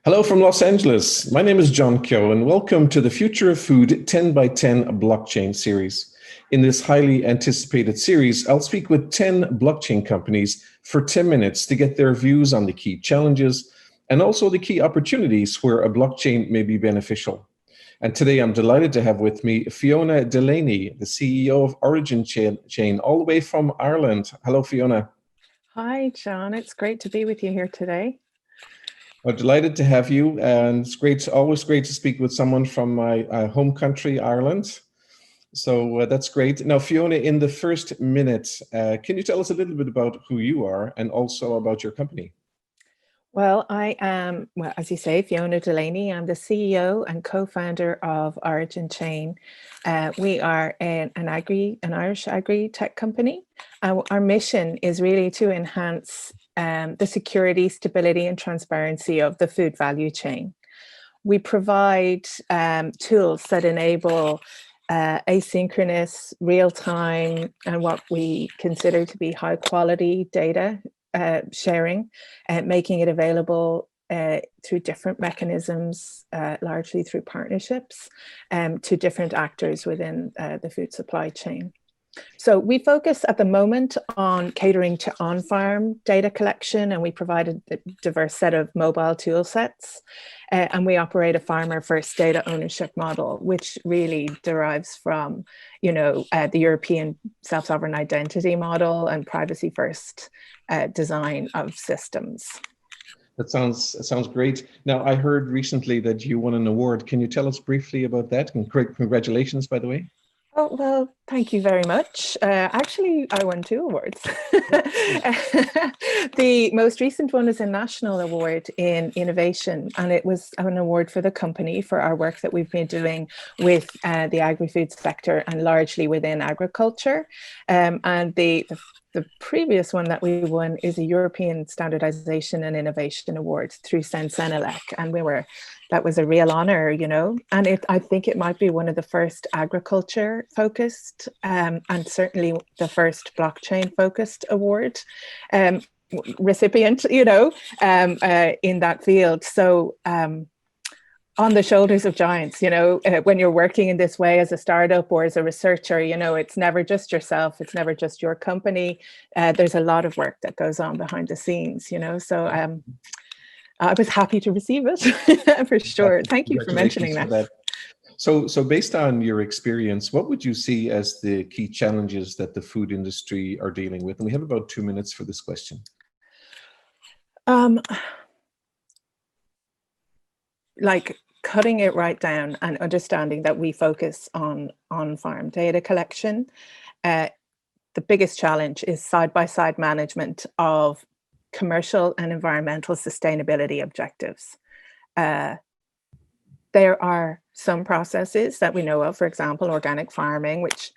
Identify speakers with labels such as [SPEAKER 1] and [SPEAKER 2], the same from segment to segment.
[SPEAKER 1] Hello from Los Angeles. My name is John Keogh, and welcome to the Future of Food 10 by 10 blockchain series. In this highly anticipated series, I'll speak with 10 blockchain companies for 10 minutes to get their views on the key challenges and also the key opportunities where a blockchain may be beneficial. And today I'm delighted to have with me Fiona Delaney, the CEO of Origin Chain, all the way from Ireland. Hello, Fiona.
[SPEAKER 2] Hi, John. It's great to be with you here today.
[SPEAKER 1] Well, delighted to have you, and it's always great to speak with someone from my home country, Ireland. So that's great. Now, Fiona, in the first minute, can you tell us a little bit about who you are and also about your company?
[SPEAKER 2] Well, I am, as you say, Fiona Delaney. I'm the CEO and co-founder of Origin Chain. We are an Irish agri-tech company. Our mission is really to enhance the security, stability, and transparency of the food value chain. We provide tools that enable asynchronous, real-time, and what we consider to be high-quality data sharing, making it available through different mechanisms, largely through partnerships, to different actors within the food supply chain. So we focus at the moment on catering to on-farm data collection, and we provide a diverse set of mobile tool sets. And we operate a farmer-first data ownership model, which really derives from, the European self-sovereign identity model and privacy-first design of systems.
[SPEAKER 1] That sounds great. Now, I heard recently that you won an award. Can you tell us briefly about that? And congratulations, by the way.
[SPEAKER 2] Oh, well, thank you very much. Actually, I won 2 awards. The most recent one is a national award in innovation, and it was an award for the company for our work that we've been doing with the agri-food sector and largely within agriculture. And the previous one that we won is a European Standardization and Innovation Award through Sensenelec, and that was a real honor, and I think it might be one of the first agriculture focused and certainly the first blockchain focused award recipient, in that field. So on the shoulders of giants, when you're working in this way as a startup or as a researcher, it's never just yourself, it's never just your company. There's a lot of work that goes on behind the scenes, so I was happy to receive it for sure. Thank you for mentioning that.
[SPEAKER 1] So based on your experience, what would you see as the key challenges that the food industry are dealing with? And we have about 2 minutes for this question.
[SPEAKER 2] Like cutting it right down and understanding that we focus on on-farm data collection. The biggest challenge is side-by-side management of commercial and environmental sustainability objectives. There are some processes that we know of, for example, organic farming, which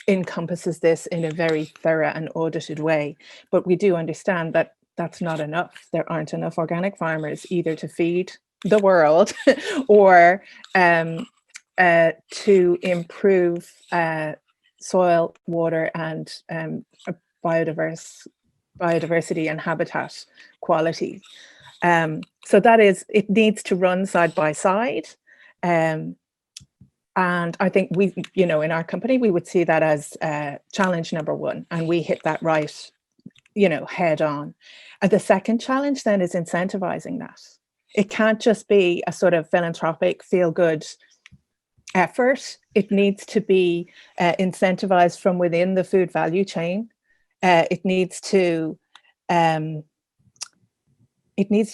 [SPEAKER 2] encompasses this in a very thorough and audited way. But we do understand that that's not enough. There aren't enough organic farmers either to feed the world or to improve soil, water, and biodiversity and habitat quality. So it needs to run side by side. And I think in our company, we would see that as challenge number 1, and we hit that right, head on. And the second challenge then is incentivizing that. It can't just be a sort of philanthropic, feel-good effort. It needs to be incentivized from within the food value chain. It needs to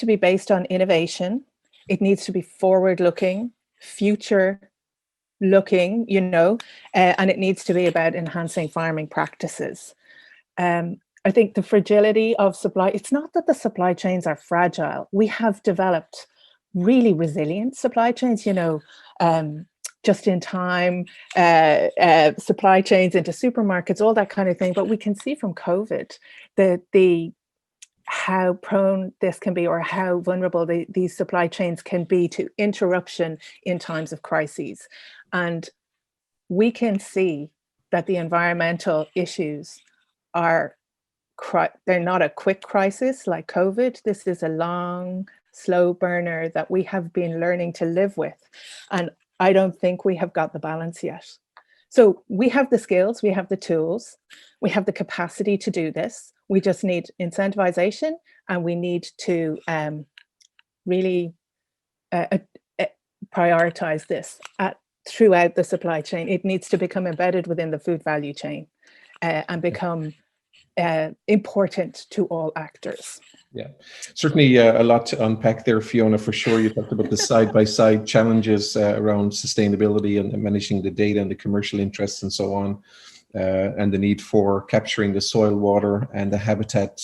[SPEAKER 2] be based on innovation. It needs to be forward-looking, future-looking, and it needs to be about enhancing farming practices. I think the fragility of supply, it's not that the supply chains are fragile. We have developed really resilient supply chains, just in time, supply chains into supermarkets, all that kind of thing. But we can see from COVID how prone this can be, or how vulnerable these supply chains can be to interruption in times of crises. And we can see that the environmental issues they're not a quick crisis like COVID. This is a long slow burner that we have been learning to live with. And I don't think we have got the balance yet. So we have the skills, we have the tools, we have the capacity to do this. We just need incentivization, and we need to really prioritize this throughout the supply chain. It needs to become embedded within the food value chain and become important to all actors.
[SPEAKER 1] Yeah, certainly a lot to unpack there, Fiona, for sure. You talked about the side-by-side challenges around sustainability and managing the data and the commercial interests and so on, and the need for capturing the soil, water, and the habitat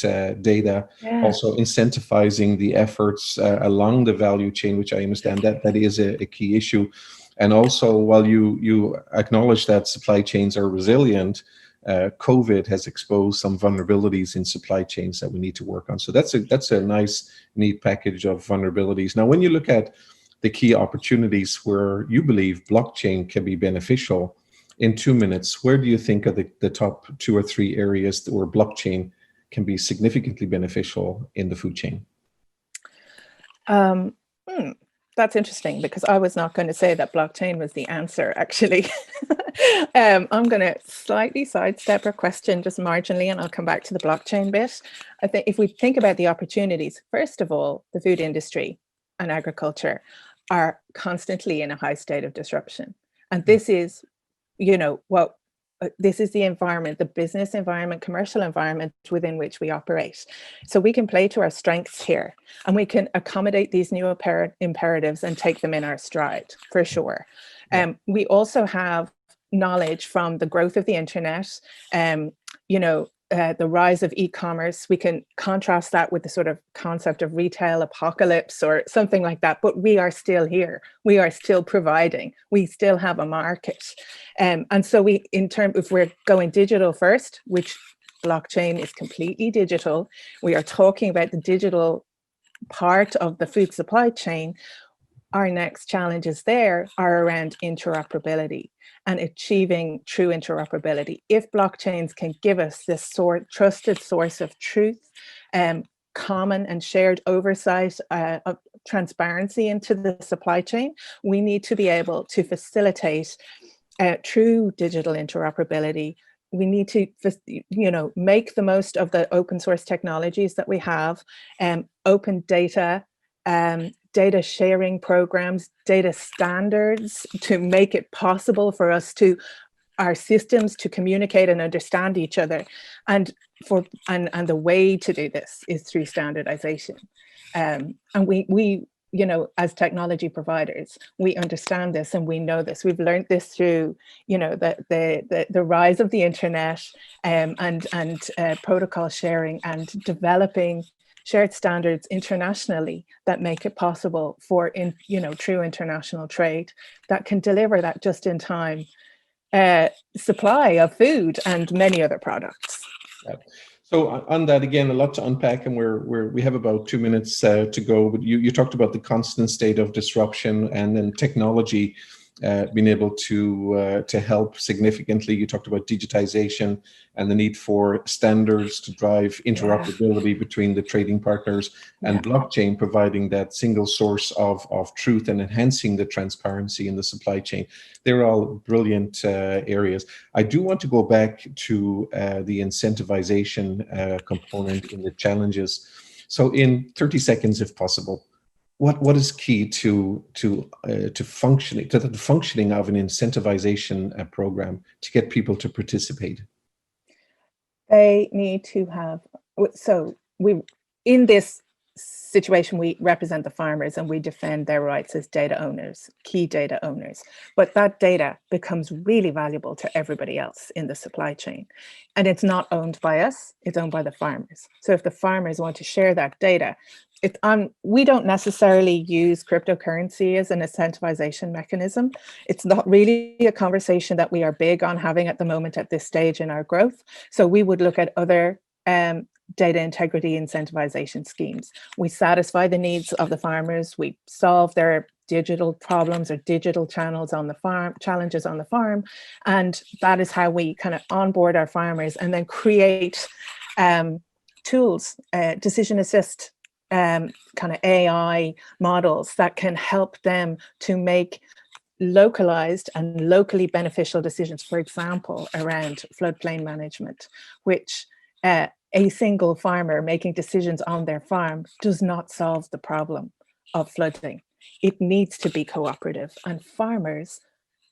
[SPEAKER 1] data. Yeah. Also incentivizing the efforts along the value chain, which I understand that is a key issue. And also, while you acknowledge that supply chains are resilient, COVID has exposed some vulnerabilities in supply chains that we need to work on. So that's a nice, neat package of vulnerabilities. Now, when you look at the key opportunities where you believe blockchain can be beneficial, in 2 minutes, where do you think are the top 2 or 3 areas where blockchain can be significantly beneficial in the food chain?
[SPEAKER 2] That's interesting, because I was not going to say that blockchain was the answer, actually. I'm going to slightly sidestep your question just marginally, and I'll come back to the blockchain bit. I think if we think about the opportunities, first of all, the food industry and agriculture are constantly in a high state of disruption. And this is, this is the environment, the business environment, commercial environment within which we operate. So we can play to our strengths here, and we can accommodate these new imperatives and take them in our stride, for sure. We also have knowledge from the growth of the internet, the rise of e-commerce. We can contrast that with the sort of concept of retail apocalypse or something like that, but we are still here. We are still providing. We still have a market. And so if we're going digital first, which blockchain is completely digital, we are talking about the digital part of the food supply chain. Our next challenges there are around interoperability and achieving true interoperability. If blockchains can give us this trusted source of truth, common and shared oversight of transparency into the supply chain, we need to be able to facilitate true digital interoperability. We need to, make the most of the open source technologies that we have, open data, data sharing programs, data standards to make it possible for our systems to communicate and understand each other. And the way to do this is through standardization. And we as technology providers, we understand this and we know this. We've learned this through, the rise of the internet and protocol sharing and developing shared standards internationally that make it possible for true international trade that can deliver that just-in-time supply of food and many other products.
[SPEAKER 1] Yeah. So on that, again, a lot to unpack, and we have about 2 minutes to go. But you talked about the constant state of disruption, and then technology being able to help significantly. You talked about digitization and the need for standards to drive interoperability between the trading partners, and blockchain providing that single source of truth and enhancing the transparency in the supply chain. They're all brilliant areas. I do want to go back to the incentivization component in the challenges. So in 30 seconds, if possible, what is key to the functioning of an incentivization program to get people to participate?
[SPEAKER 2] They need to have, in this situation, we represent the farmers and we defend their rights as data owners, key data owners. But that data becomes really valuable to everybody else in the supply chain. And it's not owned by us, it's owned by the farmers. So if the farmers want to share that data, we don't necessarily use cryptocurrency as an incentivization mechanism. It's not really a conversation that we are big on having at the moment at this stage in our growth. So we would look at other data integrity incentivization schemes. We satisfy the needs of the farmers. We solve their digital problems or digital channels on the farm, challenges on the farm. And that is how we kind of onboard our farmers and then create tools, decision assist, kind of AI models that can help them to make localized and locally beneficial decisions, for example, around floodplain management, which a single farmer making decisions on their farm does not solve the problem of flooding. It needs to be cooperative, and farmers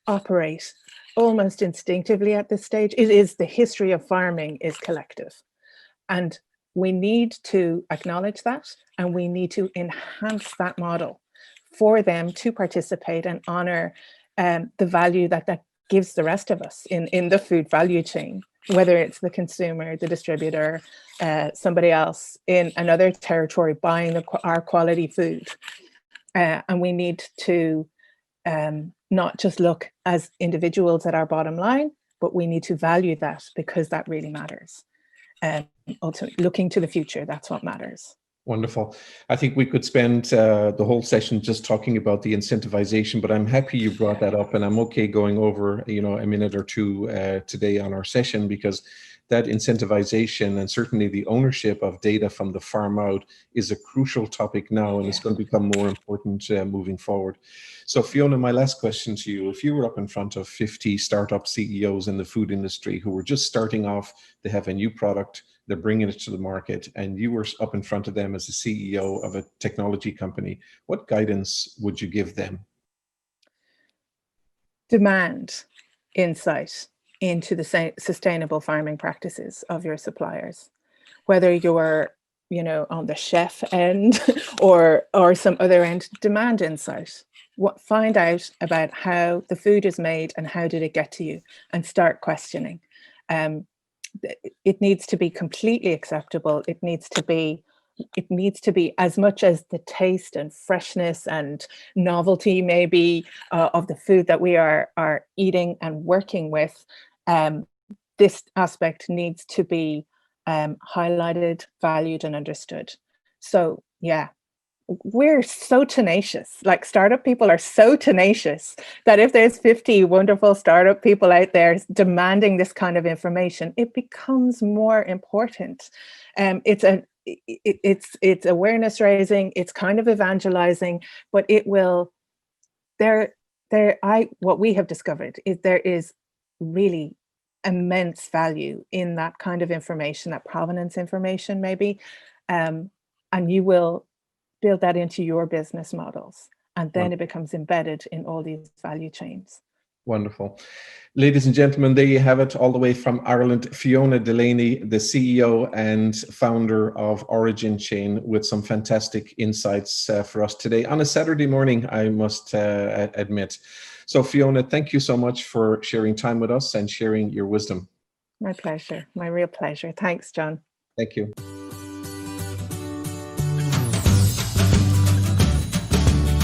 [SPEAKER 2] operate almost instinctively at this stage. It is the history of farming is collective, and we need to acknowledge that, and we need to enhance that model for them to participate and honor the value that that gives the rest of us in the food value chain, whether it's the consumer, the distributor, somebody else in another territory buying our quality food. And we need to not just look as individuals at our bottom line, but we need to value that, because that really matters. Ultimately, looking to the future, that's what matters.
[SPEAKER 1] Wonderful. I think we could spend the whole session just talking about the incentivization, but I'm happy you brought that up, and I'm okay going over, a minute or two today on our session, because that incentivization and certainly the ownership of data from the farm out is a crucial topic now, and it's going to become more important moving forward. So Fiona, my last question to you: if you were up in front of 50 startup CEOs in the food industry who were just starting off, they have a new product, they're bringing it to the market, and you were up in front of them as the CEO of a technology company, what guidance would you give them?
[SPEAKER 2] Demand insight into the sustainable farming practices of your suppliers, whether you're on the chef end or some other end. Demand insight. Find out about how the food is made and how did it get to you, and start questioning. It needs to be completely acceptable. It needs to be as much as the taste and freshness and novelty maybe of the food that we are eating and working with. This aspect needs to be highlighted, valued, and understood. So yeah, we're so tenacious. Like, startup people are so tenacious that if there's 50 wonderful startup people out there demanding this kind of information, it becomes more important. It's awareness raising, it's kind of evangelizing, but it will what we have discovered is there is really immense value in that kind of information, that provenance information maybe, and you will build that into your business models, and then it becomes embedded in all these value chains.
[SPEAKER 1] Wonderful. Ladies and gentlemen, there you have it, all the way from Ireland, Fiona Delaney, the CEO and founder of Origin Chain, with some fantastic insights for us today on a Saturday morning, I must admit. So Fiona, thank you so much for sharing time with us and sharing your wisdom.
[SPEAKER 2] My pleasure, my real pleasure. Thanks, John.
[SPEAKER 1] Thank you.